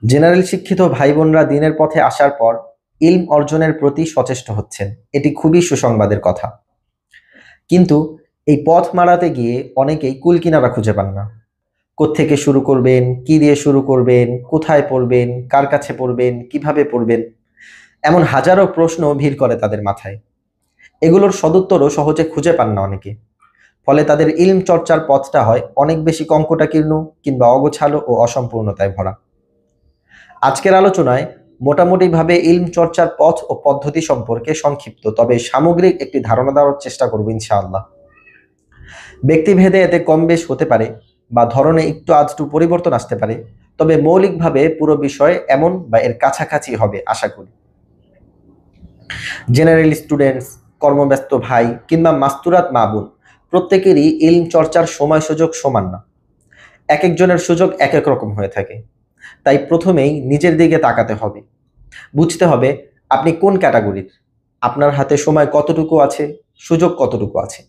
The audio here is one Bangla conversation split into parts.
জেনারেল শিক্ষিত ভাই বোনরা দিনের পথে আসার পর ইলম অর্জনের প্রতি সচেষ্ট হচ্ছেন, এটি খুবই সুসংবাদের কথা। কিন্তু এই পথ মারাতে গিয়ে অনেকেই কুল কিনারা খুঁজে পান না। কোত্থেকে শুরু করবেন, কি দিয়ে শুরু করবেন, কোথায় পড়বেন, কার কাছে পড়বেন, কিভাবে পড়বেন, এমন হাজারো প্রশ্ন ভিড় করে তাদের মাথায়। এগুলোর সদুত্তরও সহজে খুঁজে পান না অনেকে। ফলে তাদের ইলম চর্চার পথটা হয় অনেক বেশি কঙ্কটাকীর্ণ কিংবা অগোছালো ও অসম্পূর্ণতায় ভরা। আজকের আলোচনায় মোটামুটিভাবে ইলম চর্চার পথ ও পদ্ধতি সম্পর্কে সংক্ষিপ্ত তবে সামগ্রিক একটি ধারণা দেওয়ার চেষ্টা করব ইনশাআল্লাহ। ব্যক্তিভেদে এতে কম বেশ হতে পারে বা ধরনে একটু আধটু পরিবর্তন আসতে পারে, তবে মৌলিকভাবে পুরো বিষয় এমন বা এর কাছাকাছি হবে আশা করি। জেনারেল স্টুডেন্টস, কর্মব্যস্ত ভাই কিংবা মাস্তুরাত মা বোন, প্রত্যেকেরই ইলম চর্চার সময় সুযোগ সমান না। এক একজনের সুযোগ এক এক রকম হয়ে থাকে। তাই প্রথমেই নিজের দিকে তাকাতে হবে, বুঝতে হবে আপনি কোন ক্যাটাগরির, আপনার হাতে সময় কতটুকু আছে, সুযোগ কতটুকু আছে।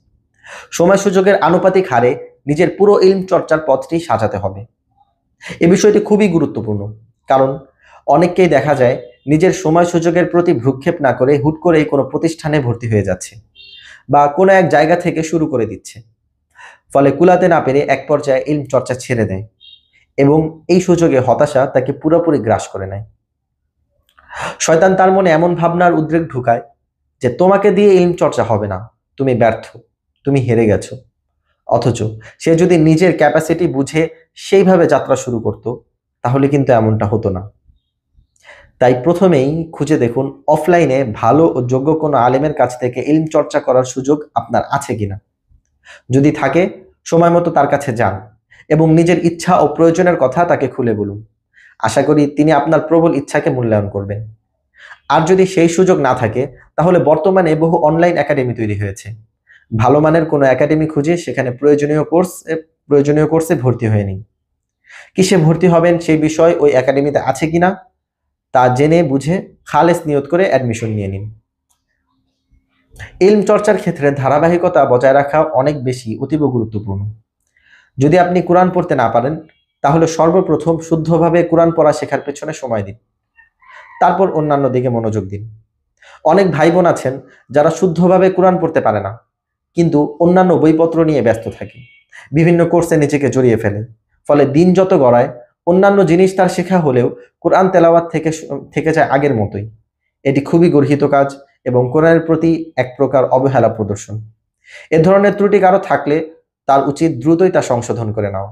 সময় সুযোগের আনুপাতিক হারে নিজের পুরো ইলম চর্চার পথটি সাজাতে হবে। এ বিষয়টি খুবই গুরুত্বপূর্ণ, কারণ অনেককেই দেখা যায় নিজের সময় সুযোগের প্রতি ভ্রুক্ষেপ না করে হুট করেই কোনো প্রতিষ্ঠানে ভর্তি হয়ে যাচ্ছে বা কোনো এক জায়গা থেকে শুরু করে দিচ্ছে। ফলে কুলাতে না পেরে এক পর্যায়ে ইলম চর্চা ছেড়ে দেয় এবং এই সুযোগে হতাশা তাকে পুরোপুরি গ্রাস করে নেয়। শয়তান তার মনে এমন ভাবনার উদ্রেক ঢুকায় যে তোমাকে দিয়ে ইলম চর্চা হবে না, তুমি ব্যর্থ, তুমি হেরে গেছো। অথচ সে যদি নিজের ক্যাপাসিটি বুঝে সেইভাবে যাত্রা শুরু করত, তাহলে কিন্তু এমনটা হতো না। তাই প্রথমেই খুঁজে দেখুন অফলাইনে ভালো ও যোগ্য কোনো আলেমের কাছ থেকে ইলম চর্চা করার সুযোগ আপনার আছে কিনা। যদি থাকে, সময় মতো তার কাছে যান এবং নিজের ইচ্ছা ও প্রয়োজনের কথা তাকে খুলে বলুন। আশা করি তিনি আপনার প্রবল ইচ্ছাকে মূল্যায়ন করবেন। আর যদি সেই সুযোগ না থাকে, তাহলে বর্তমানে বহু অনলাইন একাডেমি তৈরি হয়েছে। ভালো মানের কোনো একাডেমি খুঁজে সেখানে প্রয়োজনীয় কোর্সে ভর্তি হয়ে নিন। কিসে ভর্তি হবেন সেই বিষয় ওই একাডেমিতে আছে কিনা তা জেনে বুঝে খালেস নিয়ত করে অ্যাডমিশন নিয়ে নিন। ইলম চর্চার ক্ষেত্রে ধারাবাহিকতা বজায় রাখা অনেক বেশি অতীব গুরুত্বপূর্ণ। যদি আপনি কোরআন পড়তে না পারেন, তাহলে সর্বপ্রথম শুদ্ধভাবে কোরআন পড়া শেখার পেছনে সময় দিন, তারপর অন্যান্য দিকে মনোযোগ দিন। অনেক ভাই বোন আছেন যারা শুদ্ধভাবে কোরআন পড়তে পারে না, কিন্তু অন্যান্য বইপত্র নিয়ে ব্যস্ত থাকে, বিভিন্ন কোর্সে নিজেকে জড়িয়ে ফেলে। ফলে দিন যত গড়ায় অন্যান্য জিনিস তার শেখা হলেও কোরআন তেলাওয়াত থেকে যায় আগের মতোই। এটি খুবই গর্হিত কাজ এবং কোরআনের প্রতি এক প্রকার অবহেলা প্রদর্শন। এ ধরনের ত্রুটি কারো থাকলে তার উচিত দ্রুতই তা সংশোধন করে নেওয়া।